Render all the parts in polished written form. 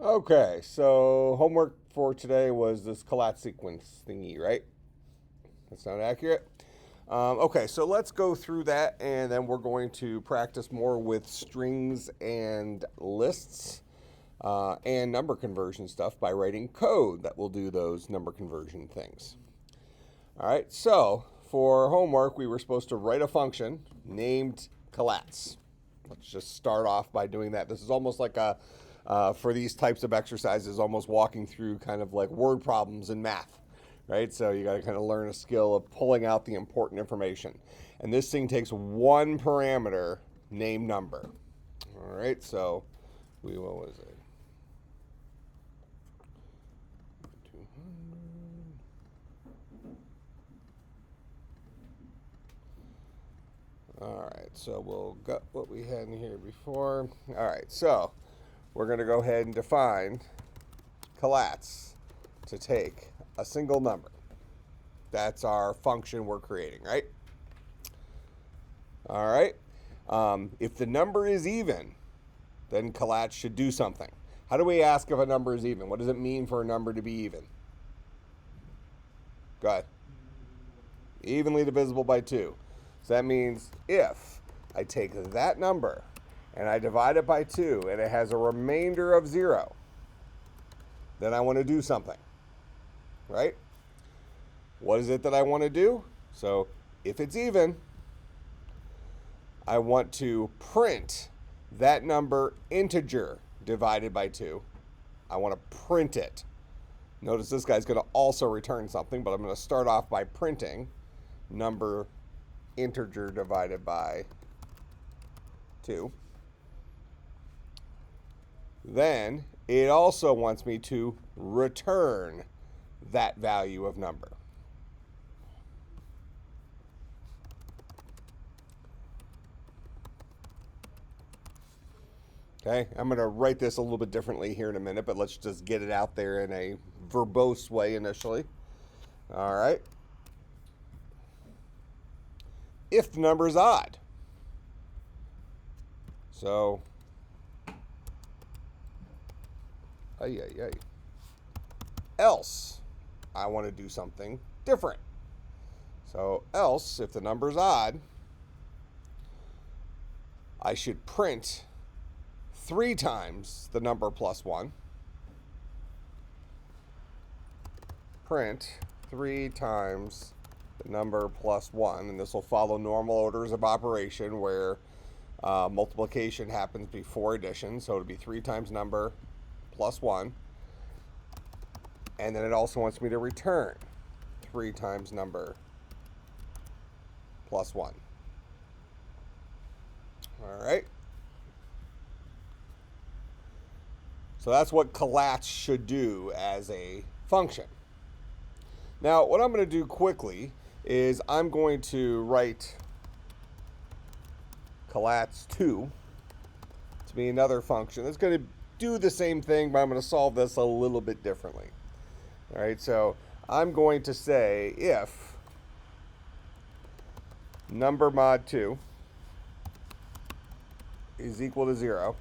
Okay, so homework for today was this collapse sequence thingy, right? That's not accurate. Okay, so let's go through that and then we're going to practice more with strings and lists and number conversion stuff by writing code that will do those number conversion things. All right, so for homework, we were supposed to write a function named collapse. Let's just start off by doing that. This is almost like for these types of exercises, almost walking through kind of like word problems in math, right? So you got to kind of learn a skill of pulling out the important information. And this thing takes one parameter named number. All right, so what was it? 200. All right, so we'll get what we had in here before. All right, so we're going to go ahead and define collapse to take a single number. That's our function we're creating, right? All right. If the number is even, then collapse should do something. How do we ask if a number is even? What does it mean for a number to be even? Go ahead. Evenly divisible by 2. So that means if I take that number and I divide it by 2 and it has a remainder of 0, then I want to do something, right? What is it that I want to do? So if it's even, I want to print that number integer divided by 2. I want to print it. Notice this guy's going to also return something, but I'm going to start off by printing number integer divided by 2. Then it also wants me to return that value of number. Okay, I'm going to write this a little bit differently here in a minute, but let's just get it out there in a verbose way initially. All right. If the number is odd. So, else, I want to do something different. So, else, if the number is odd, I should print 3 times the number plus 1. Print 3 times the number plus 1, and this will follow normal orders of operation where multiplication happens before addition, so it'll be 3 times number plus 1. And then it also wants me to return 3 times number plus 1. All right. So that's what collapse should do as a function. Now, what I'm going to do quickly is I'm going to write collapse2 to be another function. It's going to do the same thing, but I'm going to solve this a little bit differently. All right, so I'm going to say if number mod 2 is equal to 0,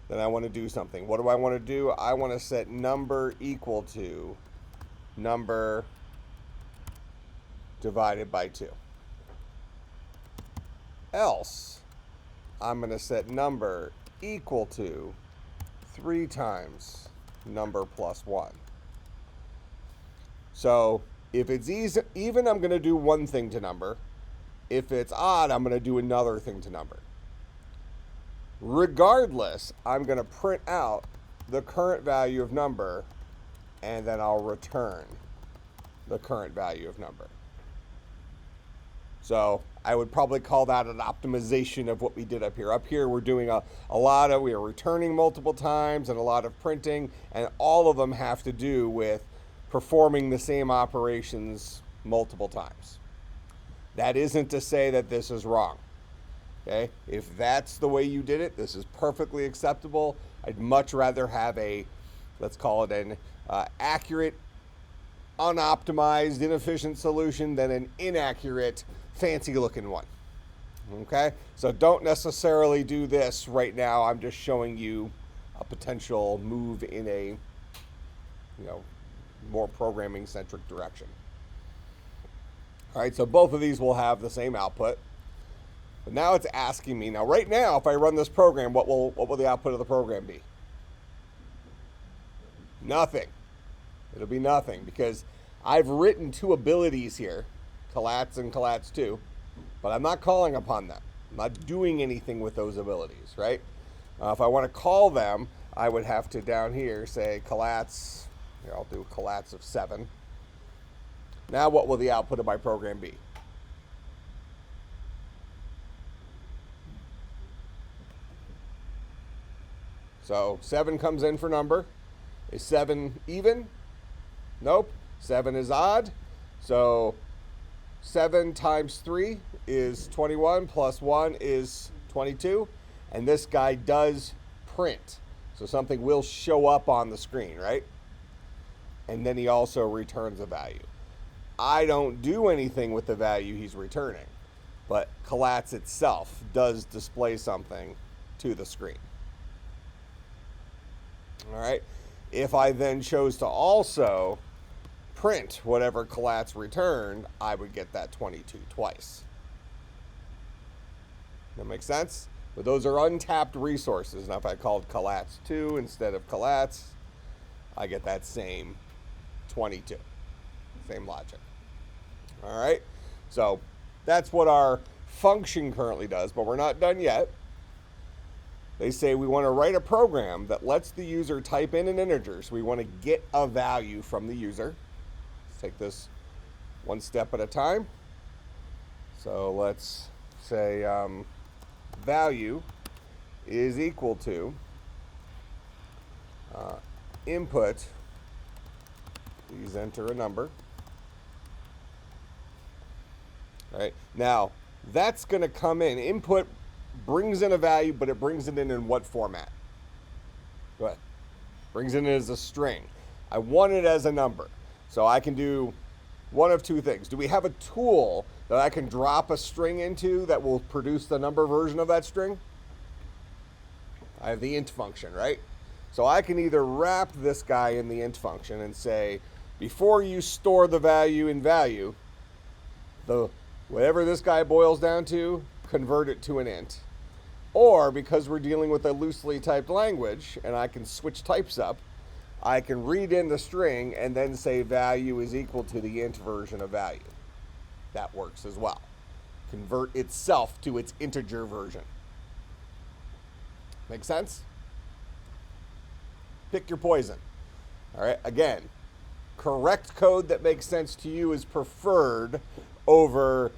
then I want to do something. What do I want to do? I want to set number equal to number divided by 2. Else, I'm going to set number equal to 3 times number plus 1. So if it's even, I'm going to do one thing to number. If it's odd, I'm going to do another thing to number. Regardless, I'm going to print out the current value of number, and then I'll return the current value of number. So I would probably call that an optimization of what we did up here. Up here, we're doing we are returning multiple times and a lot of printing, and all of them have to do with performing the same operations multiple times. That isn't to say that this is wrong. Okay? If that's the way you did it, this is perfectly acceptable. I'd much rather have let's call it an accurate, unoptimized, inefficient solution than an inaccurate, fancy looking one. Okay? So don't necessarily do this right now. I'm just showing you a potential move in a, more programming-centric direction. All right, so both of these will have the same output. But now it's asking me, now right now, if I run this program, what will the output of the program be? Nothing. It'll be nothing because I've written two abilities here, collats and collats 2, but I'm not calling upon them. I'm not doing anything with those abilities, right? If I want to call them, I would have to down here say collats. Here, I'll do collats of 7. Now what will the output of my program be? So 7 comes in for number. Is 7 even? Nope. 7 is odd. So 7 times 3 is 21 plus 1 is 22. And this guy does print. So something will show up on the screen, right? And then he also returns a value. I don't do anything with the value he's returning, but collats itself does display something to the screen. All right. If I then chose to also print whatever collats returned, I would get that 22 twice. That makes sense? But those are untapped resources. Now if I called collats 2 instead of collats, I get that same 22. Same logic. All right. So that's what our function currently does, but we're not done yet. They say we want to write a program that lets the user type in an integer. So we want to get a value from the user. Let's take this one step at a time. So let's say value is equal to input. Please enter a number. All right. Now, that's going to come in. Input brings in a value, but it brings it in what format? Go ahead. Brings it in as a string. I want it as a number. So I can do one of two things. Do we have a tool that I can drop a string into that will produce the number version of that string? I have the int function, right? So I can either wrap this guy in the int function and say, before you store the value in value, whatever this guy boils down to, convert it to an int. Or because we're dealing with a loosely typed language and I can switch types up, I can read in the string and then say value is equal to the int version of value. That works as well. Convert itself to its integer version. Make sense? Pick your poison. All right, again, correct code that makes sense to you is preferred over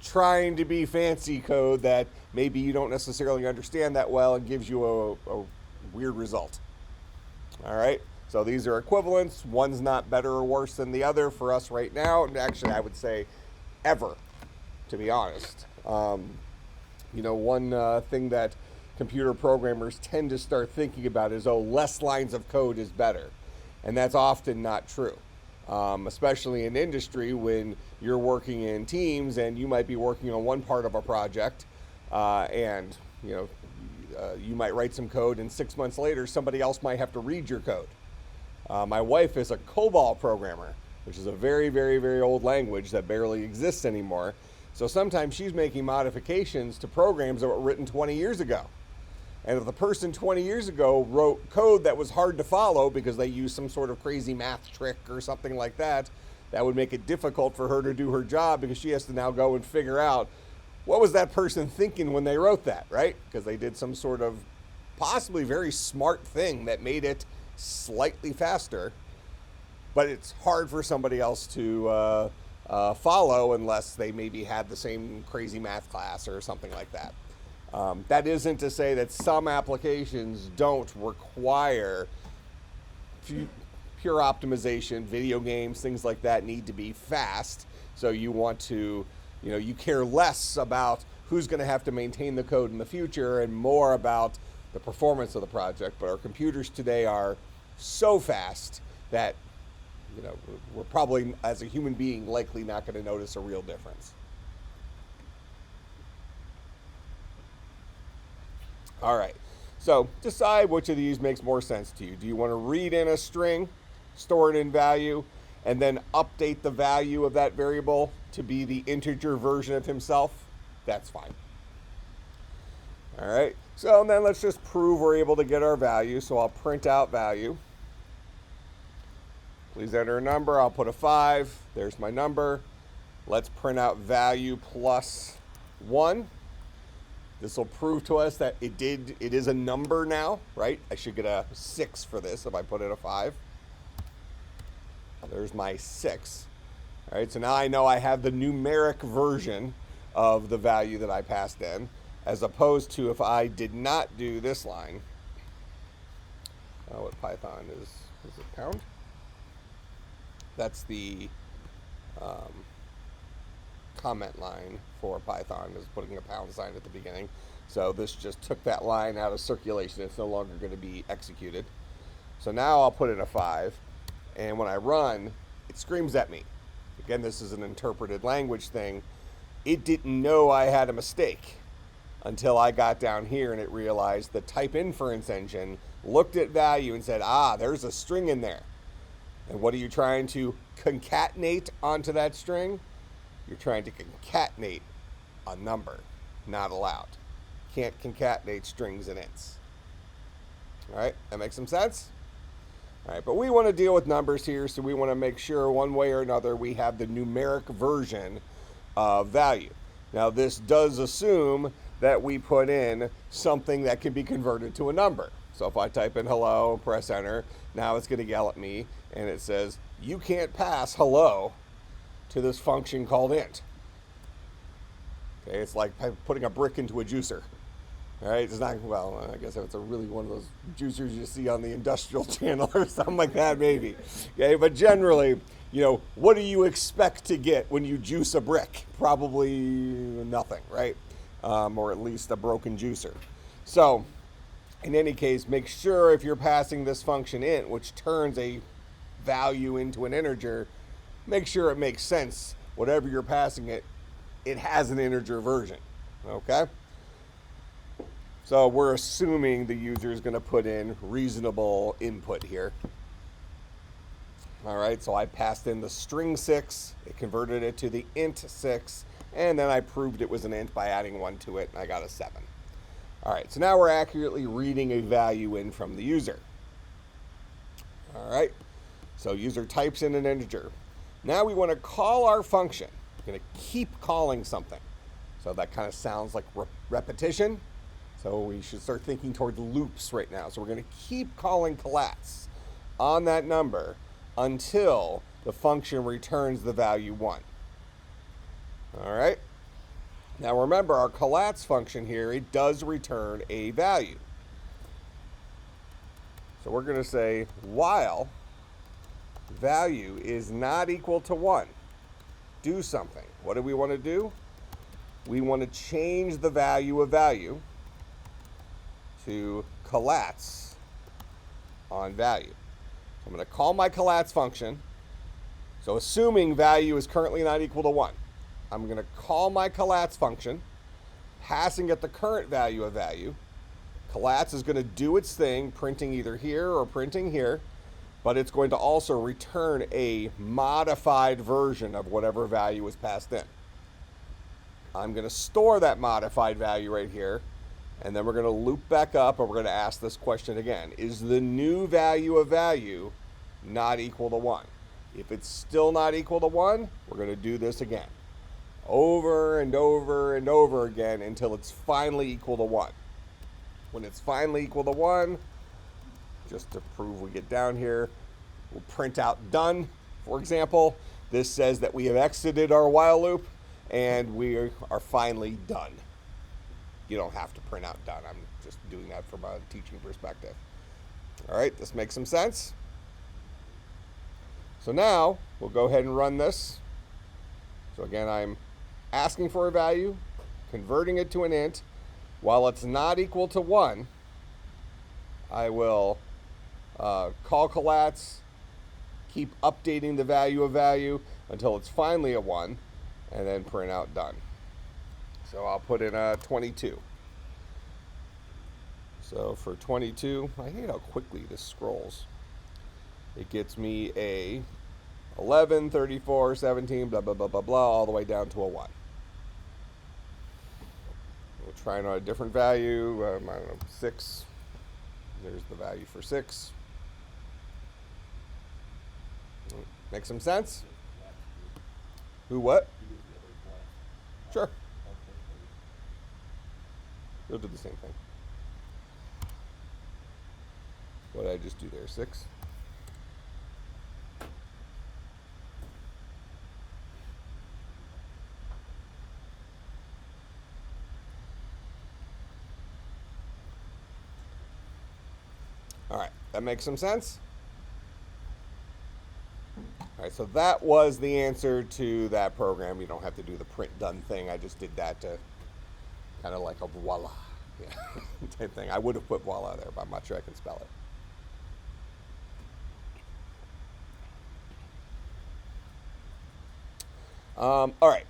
trying to be fancy code that maybe you don't necessarily understand that well and gives you a weird result. All right, so these are equivalents. One's not better or worse than the other for us right now. And actually, I would say ever, to be honest. One thing that computer programmers tend to start thinking about is, less lines of code is better. And that's often not true. Especially in industry when you're working in teams and you might be working on one part of a project and you might write some code and 6 months later somebody else might have to read your code. My wife is a COBOL programmer, which is a very, very, very old language that barely exists anymore. So sometimes she's making modifications to programs that were written 20 years ago. And if the person 20 years ago wrote code that was hard to follow because they used some sort of crazy math trick or something like that, that would make it difficult for her to do her job because she has to now go and figure out what was that person thinking when they wrote that, right? Because they did some sort of possibly very smart thing that made it slightly faster, but it's hard for somebody else to follow unless they maybe had the same crazy math class or something like that. That isn't to say that some applications don't require pure optimization. Video games, things like that need to be fast. So you want to, you care less about who's going to have to maintain the code in the future and more about the performance of the project. But our computers today are so fast that, we're probably, as a human being, likely not going to notice a real difference. All right, So decide which of these makes more sense to you. Do you want to read in a string, store it in value, and then update the value of that variable to be the integer version of himself? That's fine. All right, so then let's just prove we're able to get our value. So I'll print out value. Please enter a number. I'll put a 5. There's my number. Let's print out value plus 1. This will prove to us that it is a number now, right? I should get a 6 for this if I put in a 5. There's my 6. All right, so now I know I have the numeric version of the value that I passed in, as opposed to if I did not do this line. What Python is it pound? That's the comment line for Python, is putting a pound sign at the beginning. So this just took that line out of circulation. It's no longer going to be executed. So now I'll put in a 5, and when I run, it screams at me. Again, this is an interpreted language thing. It didn't know I had a mistake until I got down here and it realized the type inference engine looked at value and said, there's a string in there. And what are you trying to concatenate onto that string? You're trying to concatenate a number. Not allowed. Can't concatenate strings and ints. All right, that makes some sense? All right, but we want to deal with numbers here, so we want to make sure one way or another we have the numeric version of value. Now, this does assume that we put in something that can be converted to a number. So if I type in hello, press enter, now it's going to yell at me, and it says, you can't pass hello to this function called int. Okay, it's like putting a brick into a juicer. All right, it's not, well, I guess if it's really one of those juicers you see on the industrial channel or something like that, maybe. Okay, but generally, what do you expect to get when you juice a brick? Probably nothing, right? Or at least a broken juicer. So, in any case, make sure if you're passing this function int, which turns a value into an integer, make sure it makes sense. Whatever you're passing it, it has an integer version, okay? So we're assuming the user is going to put in reasonable input here. All right, so I passed in the string 6, it converted it to the int 6, and then I proved it was an int by adding 1 to it, and I got a 7. All right, so now we're accurately reading a value in from the user. All right, so user types in an integer. Now we want to call our function. We're going to keep calling something. So that kind of sounds like repetition. So we should start thinking toward loops right now. So we're going to keep calling collats on that number until the function returns the value 1. All right. Now remember, our collats function here, it does return a value. So we're going to say while value is not equal to 1, do something. What do we want to do? We want to change the value of value to collats on value. So I'm going to call my collats function. So assuming value is currently not equal to 1, I'm going to call my collats function, passing it the current value of value. Collats is going to do its thing, printing either here or printing here, but it's going to also return a modified version of whatever value was passed in. I'm going to store that modified value right here, and then we're going to loop back up and we're going to ask this question again. Is the new value of value not equal to 1? If it's still not equal to 1, we're going to do this again. Over and over and over again until it's finally equal to 1. When it's finally equal to 1, just to prove we get down here, we'll print out done. For example, this says that we have exited our while loop and we are finally done. You don't have to print out done. I'm just doing that from a teaching perspective. All right, this makes some sense. So now we'll go ahead and run this. So again, I'm asking for a value, converting it to an int. While it's not equal to 1, I will call collats, keep updating the value of value until it's finally a 1, and then print out done. So I'll put in a 22. So for 22, I hate how quickly this scrolls. It gets me a 11, 34, 17, blah, blah, blah, blah, blah, all the way down to a 1. We'll try on a different value. I don't know, 6. There's the value for 6. Make some sense? Who, what? Sure. We'll do the same thing. What did I just do there? 6? All right, that makes some sense? All right, so that was the answer to that program. You don't have to do the print done thing. I just did that to kind of like a voila. Yeah, type thing. I would have put voila there, but I'm not sure I can spell it. All right.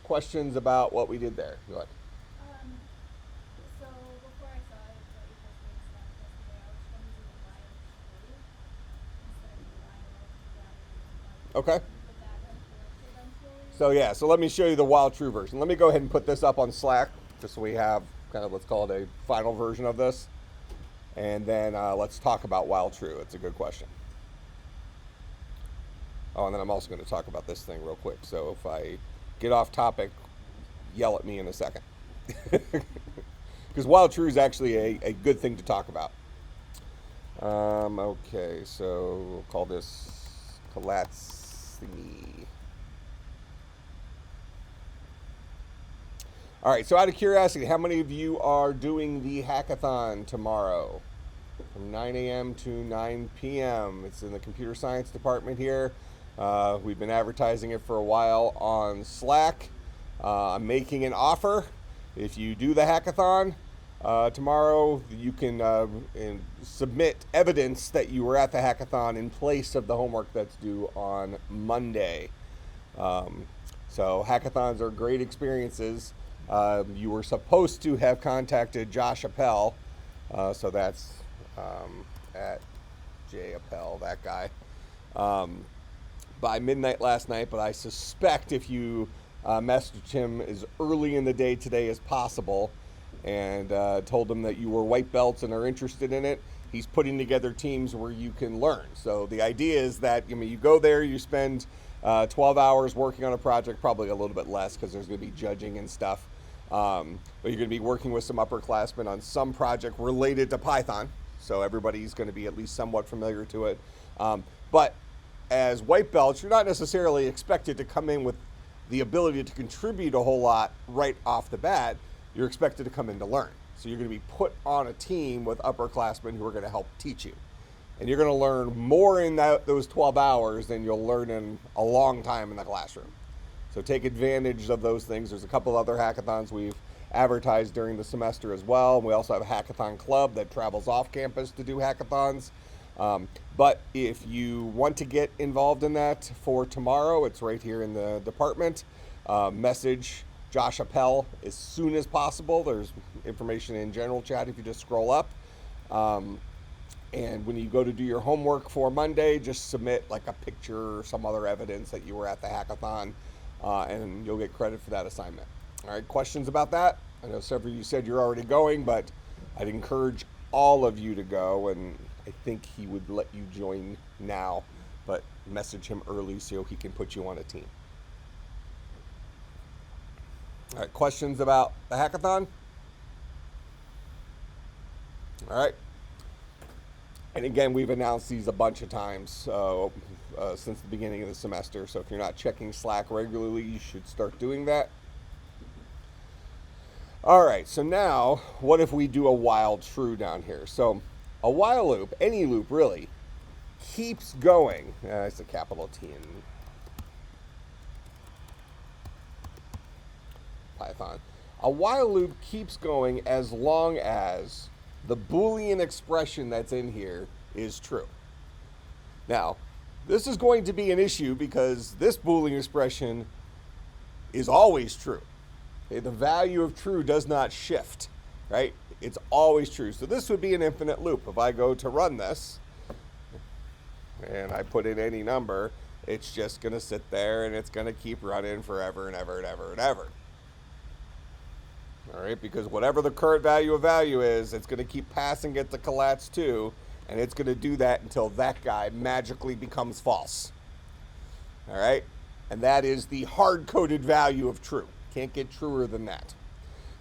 Questions about what we did there? Go ahead. So before I saw it, that you posted Slack yesterday, I was trying to do the wild true instead of the wild. Okay. Would that have worked eventually? So yeah, so let me show you the wild true version. Let me go ahead and put this up on Slack, just so we have kind of, let's call it a final version of this. And then let's talk about wild true. It's a good question. Oh, and then I'm also going to talk about this thing real quick. So if I get off topic, yell at me in a second. Because wild true is actually a good thing to talk about. Okay, so we'll call this collapse thingy. All right, so out of curiosity, how many of you are doing the hackathon tomorrow from 9 a.m. to 9 p.m.? It's in the computer science department here. We've been advertising it for a while on Slack. I'm making an offer. If you do the hackathon tomorrow, you can submit evidence that you were at the hackathon in place of the homework that's due on Monday. So hackathons are great experiences. You were supposed to have contacted Josh Appel, so that's at J Appel, that guy, by midnight last night, but I suspect if you messaged him as early in the day today as possible and told him that you were white belts and are interested in it, he's putting together teams where you can learn. So the idea is that you go there, you spend 12 hours working on a project, probably a little bit less because there's going to be judging and stuff. But you're going to be working with some upperclassmen on some project related to Python. So everybody's going to be at least somewhat familiar to it. But as white belts, you're not necessarily expected to come in with the ability to contribute a whole lot right off the bat. You're expected to come in to learn. So you're going to be put on a team with upperclassmen who are going to help teach you. And you're going to learn more in those 12 hours than you'll learn in a long time in the classroom. So take advantage of those things. There's a couple other hackathons we've advertised during the semester as well. We also have a hackathon club that travels off campus to do hackathons. But if you want to get involved in that for tomorrow, it's right here in the department. Message Josh Appel as soon as possible. There's information in general chat if you just scroll up. And when you go to do your homework for Monday, just submit like a picture or some other evidence that you were at the hackathon, and you'll get credit for that assignment. All right, questions about that? I know several of you said you're already going, but I'd encourage all of you to go, and I think he would let you join now, but message him early so he can put you on a team. All right, questions about the hackathon? All right. And again, we've announced these a bunch of times since the beginning of the semester. So if you're not checking Slack regularly, you should start doing that. All right, so now what if we do a while true down here? So a while loop, any loop really, keeps going. It's a capital T in Python. A while loop keeps going as long as the Boolean expression that's in here is true. Now, this is going to be an issue because this Boolean expression is always true. Okay, the value of true does not shift, right? It's always true. So this would be an infinite loop. If I go to run this and I put in any number, it's just going to sit there and it's going to keep running forever and ever and ever and ever. All right, because whatever the current value of value is, it's going to keep passing it to collatz 2, and it's going to do that until that guy magically becomes false. All right, and that is the hard-coded value of true. Can't get truer than that.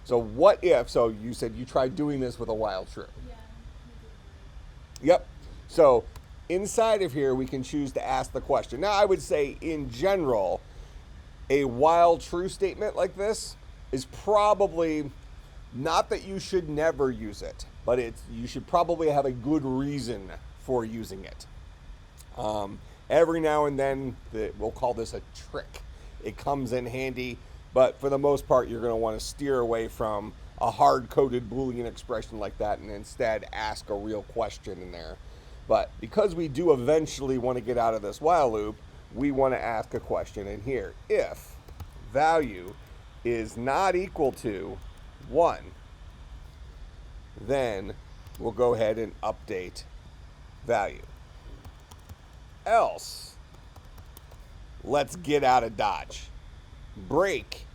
So what if, so you said you tried doing this with a while true. Yeah. Yep. So inside of here, we can choose to ask the question. Now, I would say in general, a while true statement like this is probably not that you should never use it, but you should probably have a good reason for using it. Every now and then, we'll call this a trick. It comes in handy, but for the most part, you're going to want to steer away from a hard-coded Boolean expression like that and instead ask a real question in there. But because we do eventually want to get out of this while loop, we want to ask a question in here. If value is not equal to 1, then we'll go ahead and update value. Else, let's get out of Dodge. Break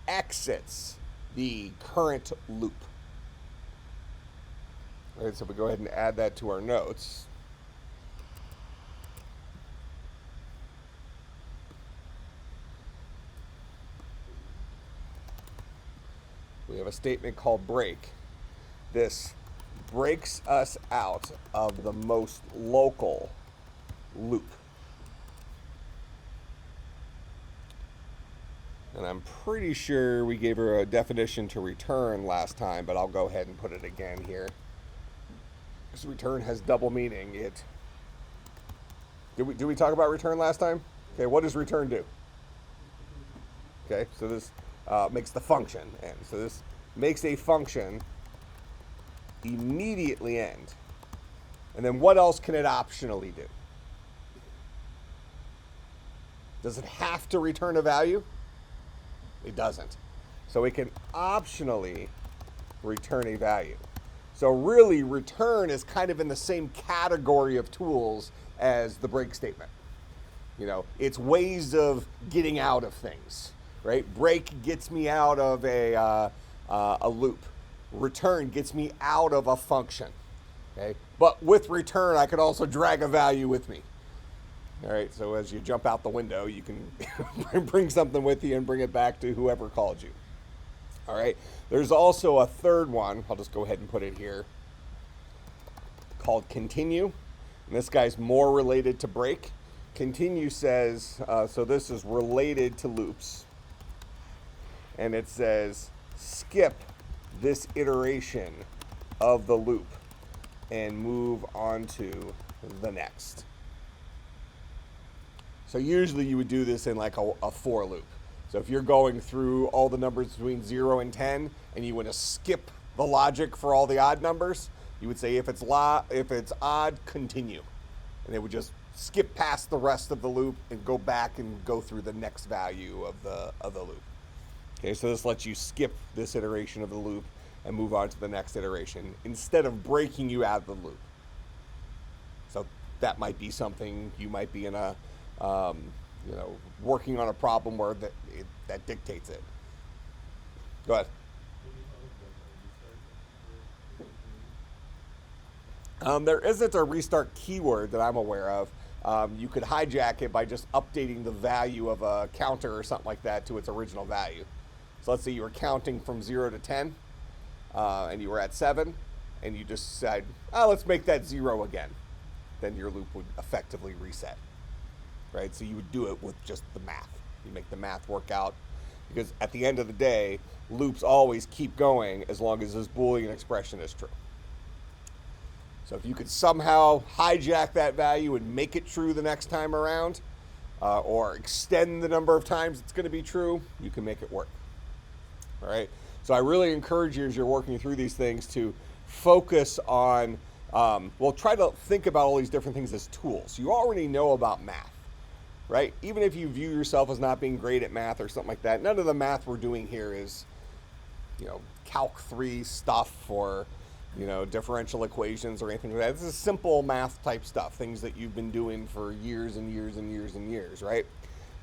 exits the current loop. All right, so we go ahead and add that to our notes. We have a statement called break. This breaks us out of the most local loop. And I'm pretty sure we gave her a definition to return last time, but I'll go ahead and put it again here. Because return has double meaning. Did we talk about return last time? Okay, what does return do? Okay, so this makes the function end. So this makes a function immediately end. And then what else can it optionally do? Does it have to return a value? It doesn't. So it can optionally return a value. So really, return is kind of in the same category of tools as the break statement. You know, it's ways of getting out of things, right? Break gets me out of a loop. Return gets me out of a function. Okay, but with return, I could also drag a value with me. All right, so as you jump out the window, you can bring something with you and bring it back to whoever called you. All right, there's also a third one. I'll just go ahead and put it here, called continue. And this guy's more related to break. Continue says, so this is related to loops. And it says, skip this iteration of the loop and move on to the next. So usually you would do this in like a for loop. So if you're going through all the numbers between 0 and 10 and you want to skip the logic for all the odd numbers, you would say if it's odd, continue. And it would just skip past the rest of the loop and go back and go through the next value of the loop. Okay, so this lets you skip this iteration of the loop and move on to the next iteration instead of breaking you out of the loop. So that might be something you might be in a working on a problem where that dictates it. Go ahead. There isn't a restart keyword that I'm aware of. You could hijack it by just updating the value of a counter or something like that to its original value. So let's say you were counting from 0 to 10, and you were at 7, and you just said, let's make that 0 again. Then your loop would effectively reset. Right? So you would do it with just the math. You make the math work out, because at the end of the day, loops always keep going as long as this Boolean expression is true. So if you could somehow hijack that value and make it true the next time around, or extend the number of times it's going to be true, you can make it work. All right? So I really encourage you as you're working through these things to focus on, try to think about all these different things as tools. You already know about math. Right? Even if you view yourself as not being great at math or something like that, none of the math we're doing here is Calc 3 stuff or, differential equations or anything like that. This is simple math type stuff, things that you've been doing for years and years and years and years, right?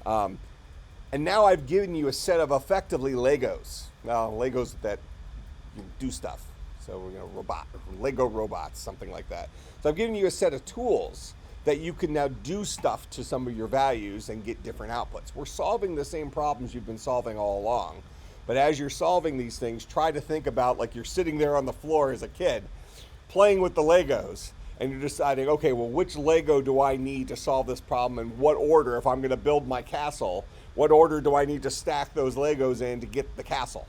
And now I've given you a set of effectively Legos. Legos that do stuff. So, Lego robots, something like that. So I've given you a set of tools that you can now do stuff to some of your values and get different outputs. We're solving the same problems you've been solving all along. But as you're solving these things, try to think about like you're sitting there on the floor as a kid, playing with the Legos, and you're deciding, okay, well, which Lego do I need to solve this problem, and what order, if I'm going to build my castle, what order do I need to stack those Legos in to get the castle,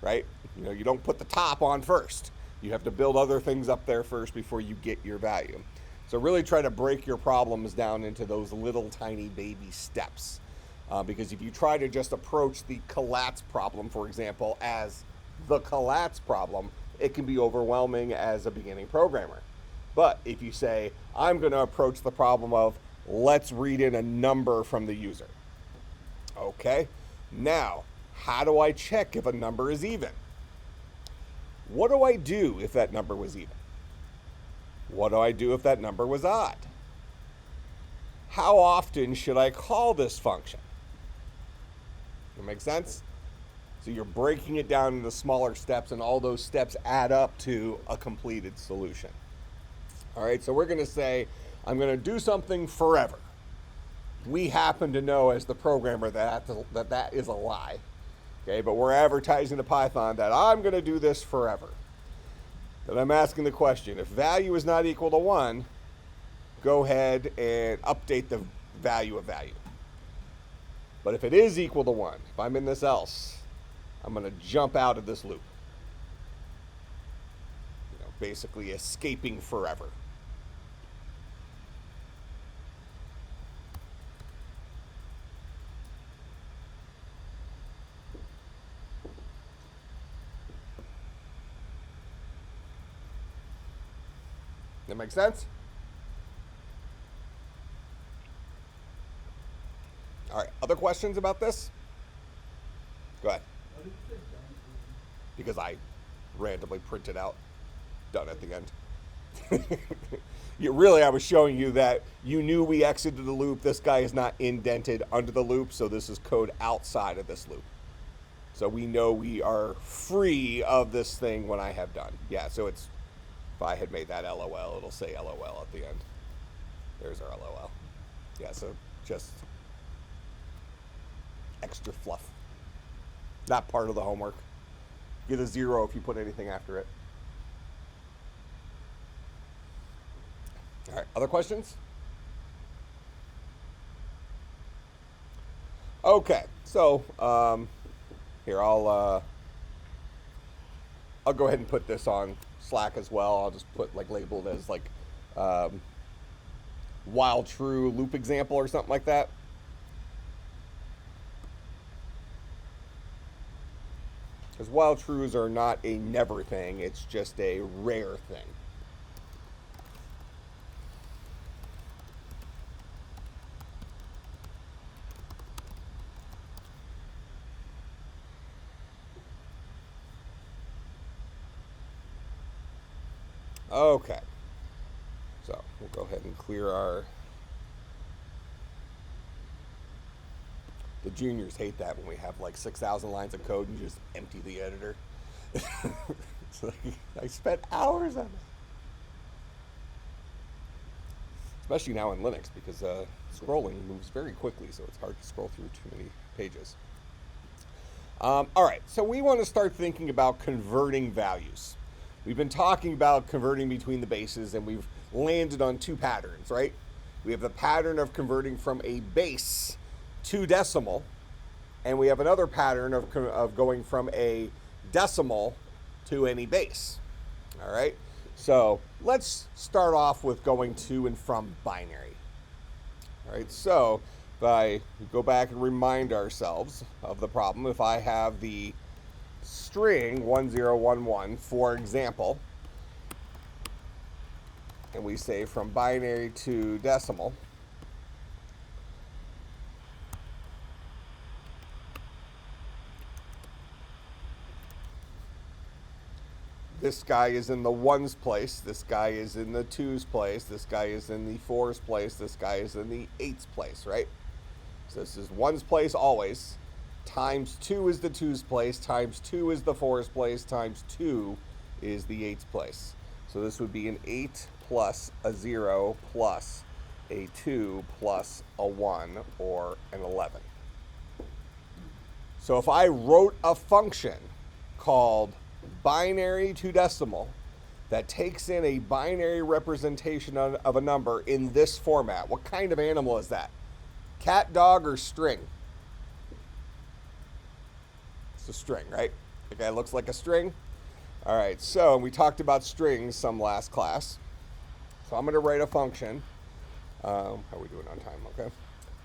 right? You don't put the top on first. You have to build other things up there first before you get your value. So really try to break your problems down into those little tiny baby steps. Because if you try to just approach the collatz problem, for example, as the collatz problem, it can be overwhelming as a beginning programmer. But if you say, I'm going to approach the problem of, let's read in a number from the user. Okay, now, how do I check if a number is even? What do I do if that number was even? What do I do if that number was odd? How often should I call this function? Does that make sense? So you're breaking it down into smaller steps, and all those steps add up to a completed solution. All right, so we're going to say, I'm going to do something forever. We happen to know as the programmer that is a lie. Okay, but we're advertising to Python that I'm going to do this forever. Then I'm asking the question, if value is not equal to 1, go ahead and update the value of value. But if it is equal to 1, if I'm in this else, I'm going to jump out of this loop. Basically escaping forever. That make sense? All right, other questions about this? Go ahead. Because I randomly printed out done at the end. I was showing you that you knew we exited the loop. This guy is not indented under the loop, so this is code outside of this loop. So we know we are free of this thing when I have done. Yeah, so it's, if I had made that LOL, it'll say LOL at the end. There's our LOL. Yeah, so just extra fluff. Not part of the homework. Get a 0 if you put anything after it. All right, other questions? Okay, so here I'll go ahead and put this on Slack as well. I'll just put labeled as while true loop example or something like that. Because while trues are not a never thing, it's just a rare thing. Okay, so we'll go ahead and clear the juniors hate that when we have 6,000 lines of code and you just empty the editor. So I spent hours on it. Especially now in Linux, because scrolling moves very quickly, so it's hard to scroll through too many pages. All right, so we want to start thinking about converting values. We've been talking about converting between the bases, and we've landed on 2 patterns, right? We have the pattern of converting from a base to decimal, and we have another pattern of going from a decimal to any base. All right, so let's start off with going to and from binary. All right, so if I go back and remind ourselves of the problem, if I have the string 1011, for example, and we say from binary to decimal, this guy is in the ones place, this guy is in the twos place, this guy is in the fours place, this guy is in the eights place, right? So this is ones place always, times 2 is the twos place, times 2 is the fours place, times 2 is the eights place. So this would be an 8 plus a 0 plus a 2 plus a 1, or an 11. So if I wrote a function called binary to decimal that takes in a binary representation of a number in this format, what kind of animal is that? Cat, dog, or string? It's a string, right? The guy looks like a string. All right, so we talked about strings some last class. So I'm going to write a function. How are we doing on time? Okay.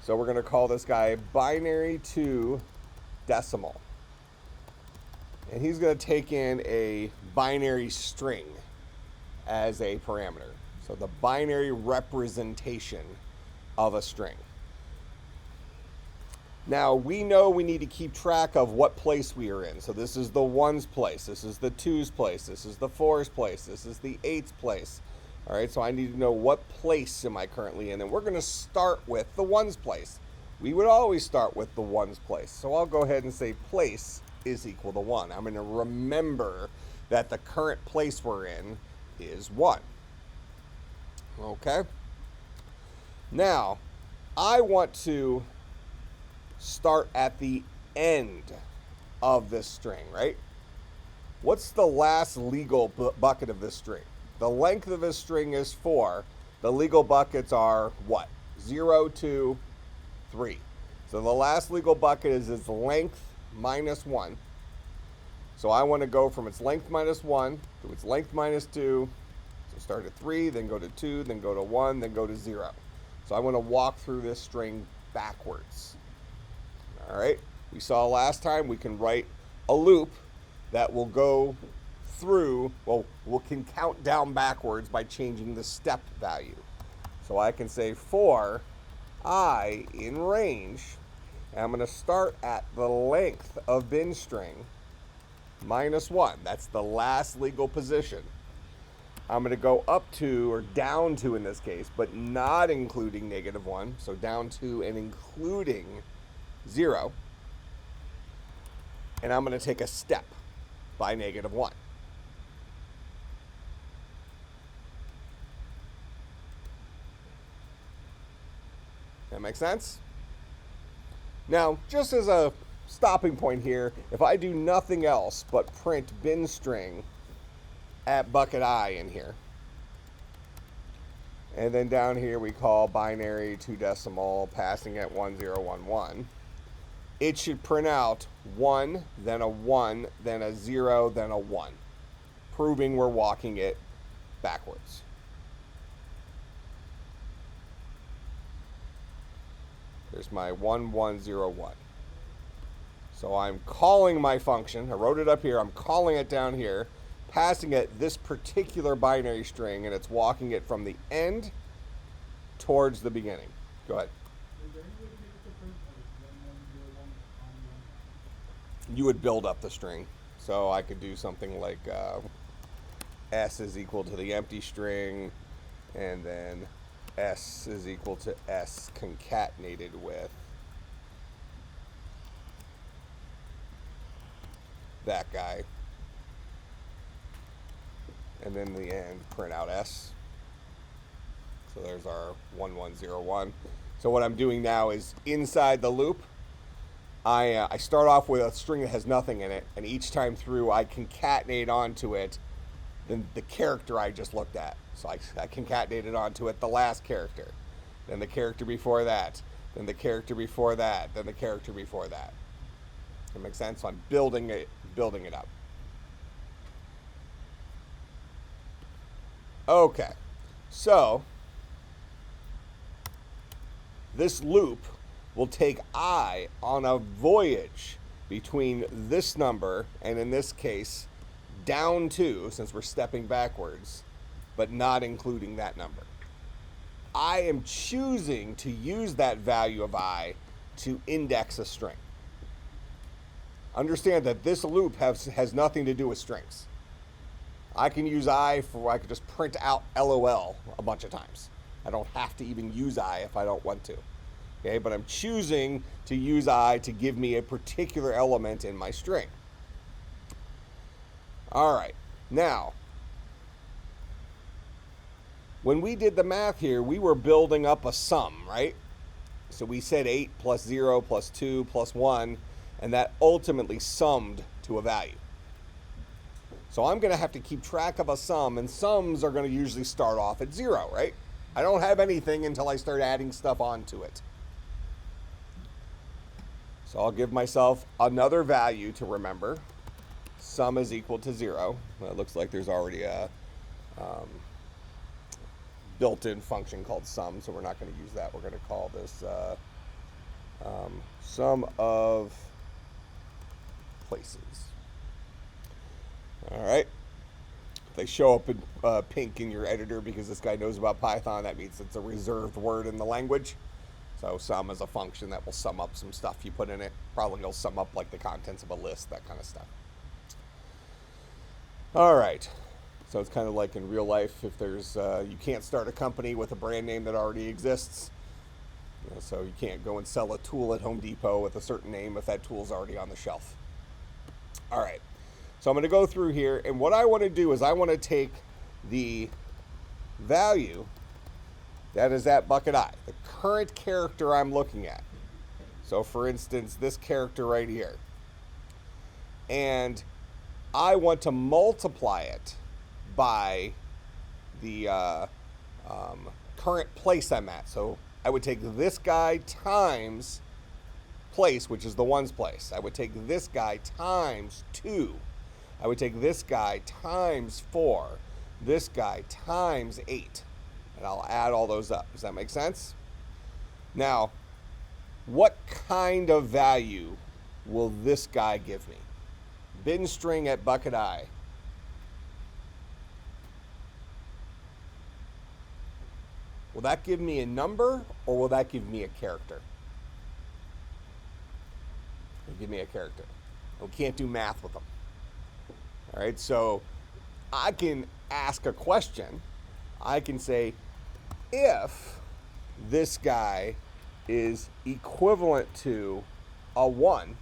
So we're going to call this guy binary to decimal. And he's going to take in a binary string as a parameter. So the binary representation of a string. Now, we know we need to keep track of what place we are in. So this is the ones place, this is the twos place, this is the fours place, this is the eights place. All right, so I need to know what place am I currently in, and we're going to start with the ones place. We would always start with the ones place. So I'll go ahead and say place is equal to 1. I'm going to remember that the current place we're in is 1. Okay? Now, I want to start at the end of this string, right? What's the last legal bucket of this string? The length of this string is 4. The legal buckets are what? 0, 2, 3. So the last legal bucket is its length minus 1. So I want to go from its length minus 1 to its length minus 2. So start at 3, then go to 2, then go to 1, then go to 0. So I want to walk through this string backwards. All right, we saw last time we can write a loop that will go through, well, we can count down backwards by changing the step value. So I can say for I in range, and I'm going to start at the length of bin string minus 1. That's the last legal position. I'm going to go up to, or down to in this case, but not including negative 1. So down to and including 0. And I'm going to take a step by negative 1. That make sense? Now, just as a stopping point here, if I do nothing else but print bin string at bucket I in here, and then down here we call binary to decimal, passing at 1011, it should print out 1, then a 1, then a 0, then a 1, proving we're walking it backwards. There's my 1101. So I'm calling my function. I wrote it up here. I'm calling it down here, passing it this particular binary string, and it's walking it from the end towards the beginning. Go ahead. You would build up the string. So I could do something like S is equal to the empty string, and then S is equal to S concatenated with that guy. And then in the end, print out S. So there's our 1101. So what I'm doing now is inside the loop, I start off with a string that has nothing in it, and each time through I concatenate onto it the character I just looked at. So I concatenated onto it the last character, then the character before that, then the character before that, then the character before that. That makes sense? So I'm building it up. Okay, so this loop will take I on a voyage between this number and, in this case, down to, since we're stepping backwards, but not including that number. I am choosing to use that value of I to index a string. Understand that this loop has nothing to do with strings. I can use I could just print out LOL a bunch of times. I don't have to even use I if I don't want to. Okay, but I'm choosing to use I to give me a particular element in my string. All right, now, when we did the math here, we were building up a sum, right? So we said 8 plus 0 plus 2 plus 1, and that ultimately summed to a value. So I'm going to have to keep track of a sum, and sums are going to usually start off at 0, right? I don't have anything until I start adding stuff onto it. So I'll give myself another value to remember. Sum is equal to 0. Well, it looks like there's already a built-in function called sum, so we're not going to use that. We're going to call this sum of places. All right. If they show up in pink in your editor because this guy knows about Python, that means it's a reserved word in the language. So sum is a function that will sum up some stuff you put in it. Probably will sum up like the contents of a list, that kind of stuff. All right. So it's kind of like in real life, if there's, you can't start a company with a brand name that already exists. You know, so you can't go and sell a tool at Home Depot with a certain name if that tool's already on the shelf. All right. So I'm going to go through here, and what I want to do is I want to take the value that is at bucket I, the current character I'm looking at. So for instance, this character right here. And I want to multiply it by the current place I'm at. So I would take this guy times place, which is the ones place. I would take this guy times 2. I would take this guy times 4. This guy times 8. And I'll add all those up. Does that make sense? Now, what kind of value will this guy give me? Bin string at bucket I. Will that give me a number, or will that give me a character? It'll give me a character. We can't do math with them. All right, so I can ask a question. I can say, if this guy is equivalent to a 1,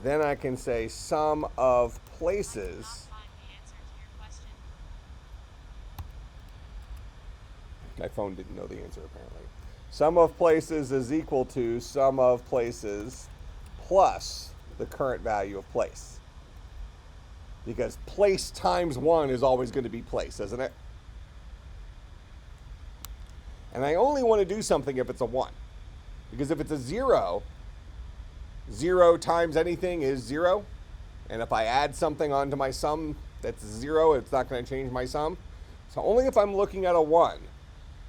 then I can say sum of places. My phone didn't know the answer apparently. Sum of places is equal to sum of places plus the current value of place. Because place times 1 is always going to be place, isn't it? And I only want to do something if it's a 1. Because if it's a 0, 0 times anything is 0. And if I add something onto my sum that's 0, it's not going to change my sum. So only if I'm looking at a 1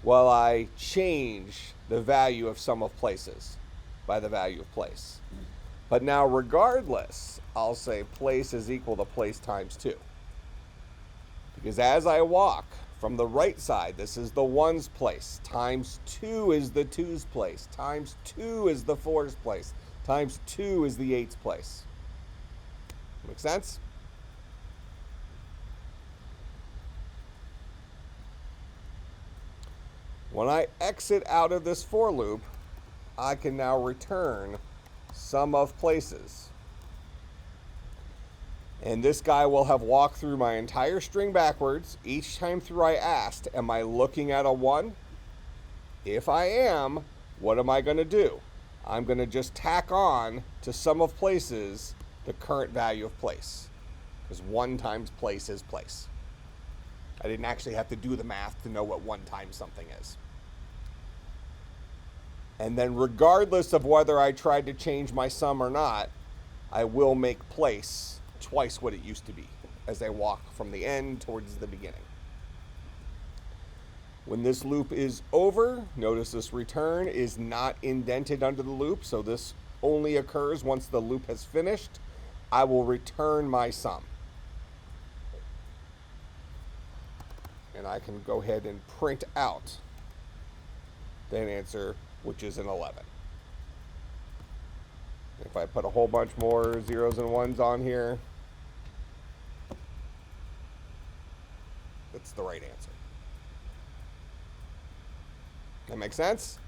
will I change the value of sum of places by the value of place. But now regardless, I'll say place is equal to place times 2. Because as I walk from the right side, this is the 1's place, times 2 is the 2's place, times 2 is the 4's place, times 2 is the 8's place. Make sense? When I exit out of this for loop, I can now return sum of places. And this guy will have walked through my entire string backwards. Each time through I asked, am I looking at a 1? If I am, what am I going to do? I'm going to just tack on to sum of places the current value of place. Because 1 times place is place. I didn't actually have to do the math to know what 1 times something is. And then regardless of whether I tried to change my sum or not, I will make place twice what it used to be as I walk from the end towards the beginning. When this loop is over, notice this return is not indented under the loop, so this only occurs once the loop has finished. I will return my sum. And I can go ahead and print out that answer, which is an 11. If I put a whole bunch more 0s and 1s on here, that's the right answer. That makes sense?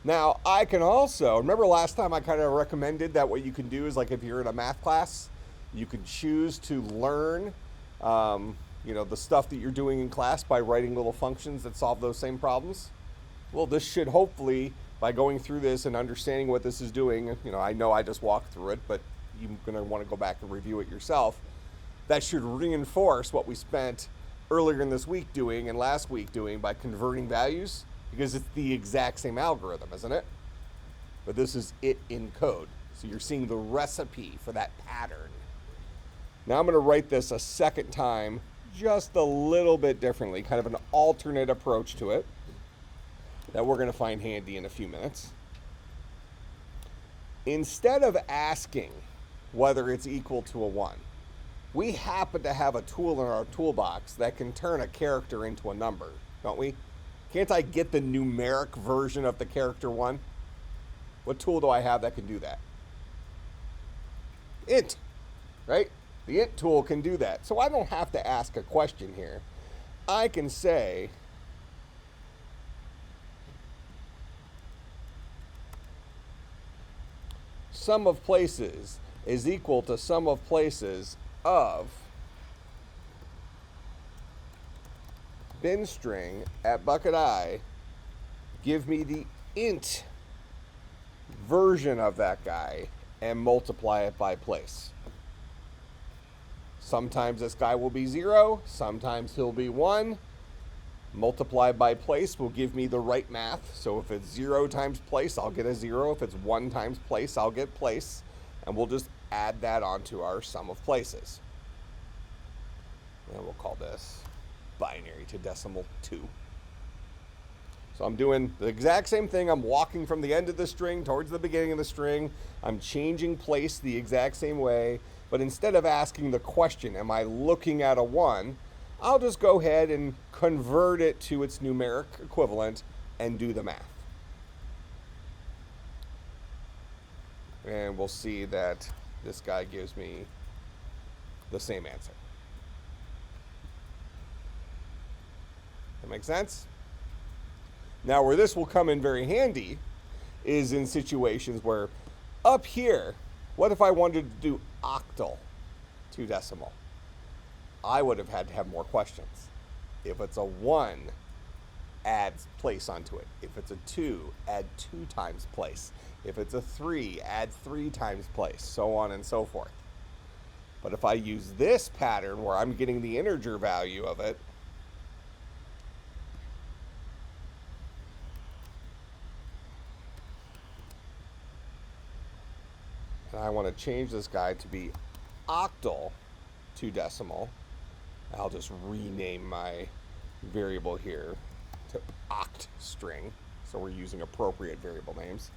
Now, I can also, remember last time I kind of recommended that what you can do is, like, if you're in a math class, you can choose to learn, the stuff that you're doing in class by writing little functions that solve those same problems. Well, this should hopefully, by going through this and understanding what this is doing, I know I just walked through it, but you're going to want to go back and review it yourself. That should reinforce what we spent earlier in this week doing and last week doing by converting values, because it's the exact same algorithm, isn't it? But this is it in code. So you're seeing the recipe for that pattern. Now I'm going to write this a second time, just a little bit differently, kind of an alternate approach to it that we're going to find handy in a few minutes. Instead of asking whether it's equal to a 1, we happen to have a tool in our toolbox that can turn a character into a number, don't we? Can't I get the numeric version of the character 1? What tool do I have that can do that? Int, right? The int tool can do that. So I don't have to ask a question here. I can say, sum of places is equal to sum of places of bin string at bucket I. Give me the int version of that guy and multiply it by place. Sometimes this guy will be 0, sometimes he'll be 1. Multiply by place will give me the right math. So if it's 0 times place, I'll get a 0. If it's 1 times place, I'll get place. And we'll just add that onto our sum of places. And we'll call this binary to decimal 2. So I'm doing the exact same thing. I'm walking from the end of the string towards the beginning of the string. I'm changing place the exact same way. But instead of asking the question, am I looking at a 1, I'll just go ahead and convert it to its numeric equivalent and do the math. And we'll see that this guy gives me the same answer. That makes sense? Now, where this will come in very handy is in situations where up here, what if I wanted to do octal 2 decimal? I would have had to have more questions. If it's a 1, add place onto it. If it's a 2, add 2 times place. If it's a 3, add 3 times place, so on and so forth. But if I use this pattern where I'm getting the integer value of it, and I want to change this guy to be octal 2 decimal, I'll just rename my variable here to oct string, so we're using appropriate variable names.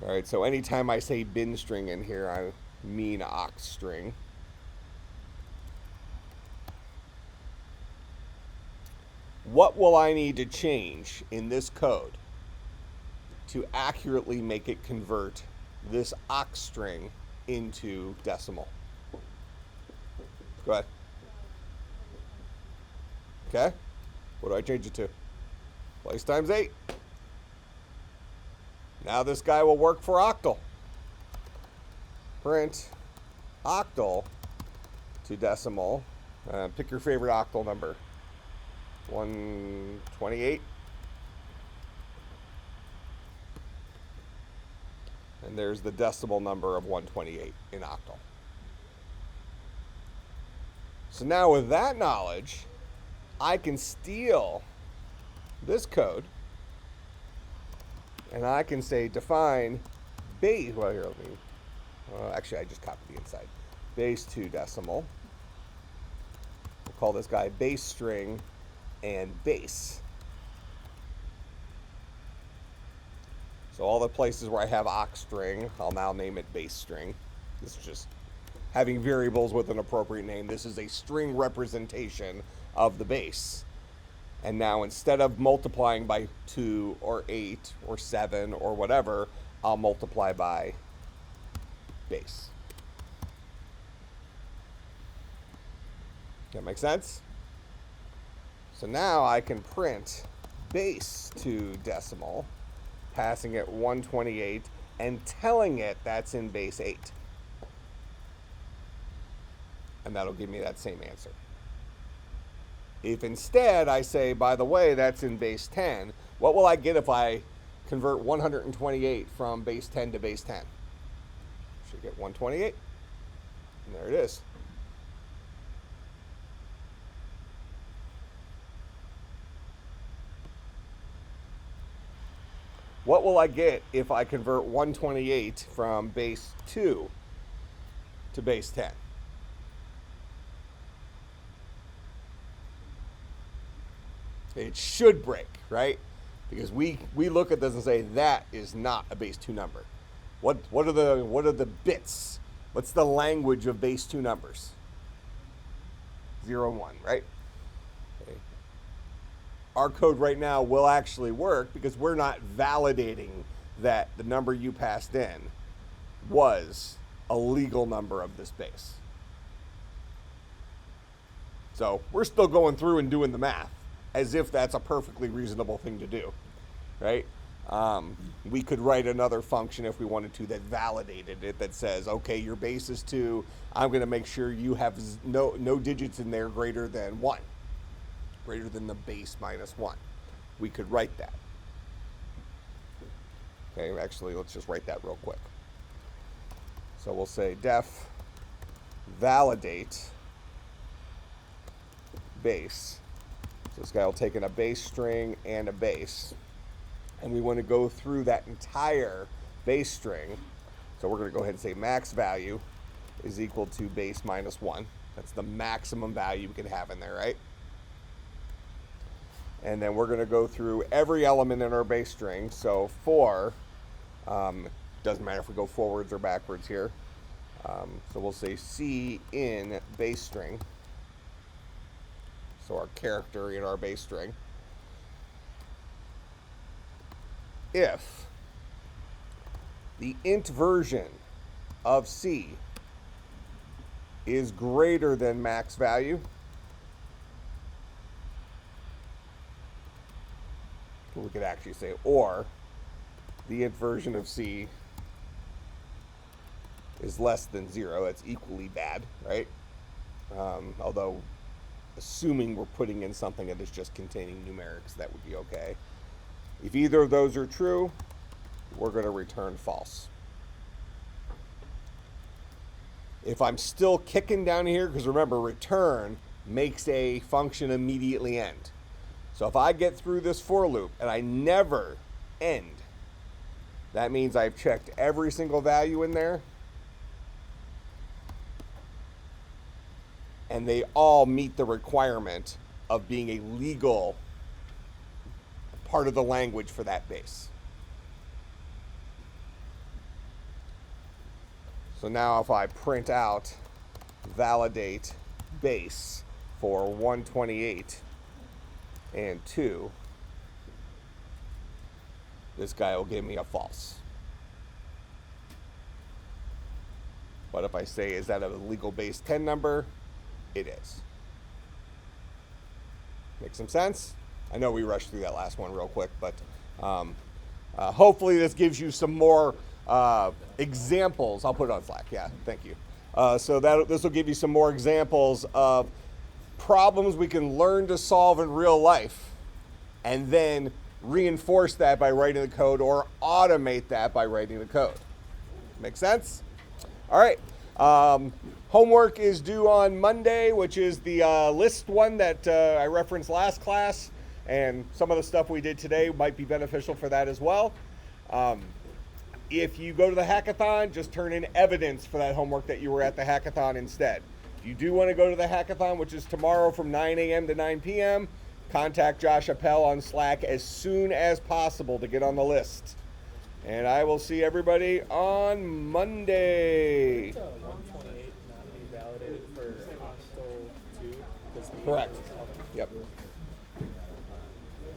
All right, so anytime I say bin string in here, I mean oct string. What will I need to change in this code to accurately make it convert this oct string into decimal? Go ahead. Okay. What do I change it to? Place times 8. Now this guy will work for octal. Print octal to decimal. Pick your favorite octal number. 128. And there's the decimal number of 128 in octal. So now with that knowledge, I can steal this code and I can say define base, well here, let me, actually I just copied the inside. Base2Decimal. We'll call this guy base string and base. So all the places where I have oct string, I'll now name it base string. This is just having variables with an appropriate name. This is a string representation of the base. And now instead of multiplying by 2 or 8 or 7 or whatever, I'll multiply by base. That makes sense? So now I can print baseToDecimal, passing it 128 and telling it that's in base 8. And that'll give me that same answer. If instead I say, by the way, that's in base 10, what will I get if I convert 128 from base 10 to base 10? Should get 128. And there it is. What will I get if I convert 128 from base 2 to base 10? It should break, right? Because we look at this and say that is not a base 2 number. What are the bits? What's the language of base 2 numbers? 0 and 1, right? Okay. Our code right now will actually work because we're not validating that the number you passed in was a legal number of this base. So we're still going through and doing the math as if that's a perfectly reasonable thing to do, right? We could write another function if we wanted to that validated it, that says, okay, your base is 2. I'm going to make sure you have no digits in there greater than 1, greater than the base minus 1. We could write that. Okay, actually, let's just write that real quick. So we'll say def validate base. So this guy will take in a base string and a base. And we want to go through that entire base string. So we're going to go ahead and say max value is equal to base minus 1. That's the maximum value we can have in there, right? And then we're going to go through every element in our base string. So for, doesn't matter if we go forwards or backwards here. So we'll say C in base string. So our character in our base string. If the int version of C is greater than max value, we could actually say, or the int version of C is less than 0. It's equally bad, right? Although, assuming we're putting in something that is just containing numerics, that would be okay. If either of those are true, we're going to return false. If I'm still kicking down here, because remember, return makes a function immediately end. So if I get through this for loop and I never end, that means I've checked every single value in there, and they all meet the requirement of being a legal part of the language for that base. So now if I print out validate base for 128 and 2, this guy will give me a false. But if I say, is that a legal base 10 number? It is. Make some sense? I know we rushed through that last one real quick, but hopefully this gives you some more examples. I'll put it on Slack. Yeah, thank you. So this will give you some more examples of problems we can learn to solve in real life and then reinforce that by writing the code or automate that by writing the code. Make sense? All right. Homework is due on Monday, which is the list one that I referenced last class. And some of the stuff we did today might be beneficial for that as well. If you go to the hackathon, just turn in evidence for that homework that you were at the hackathon instead. If you do want to go to the hackathon, which is tomorrow from 9 a.m. to 9 p.m., contact Josh Appel on Slack as soon as possible to get on the list. And I will see everybody on Monday. 128 not be validated for Octal 2? Correct. Yep.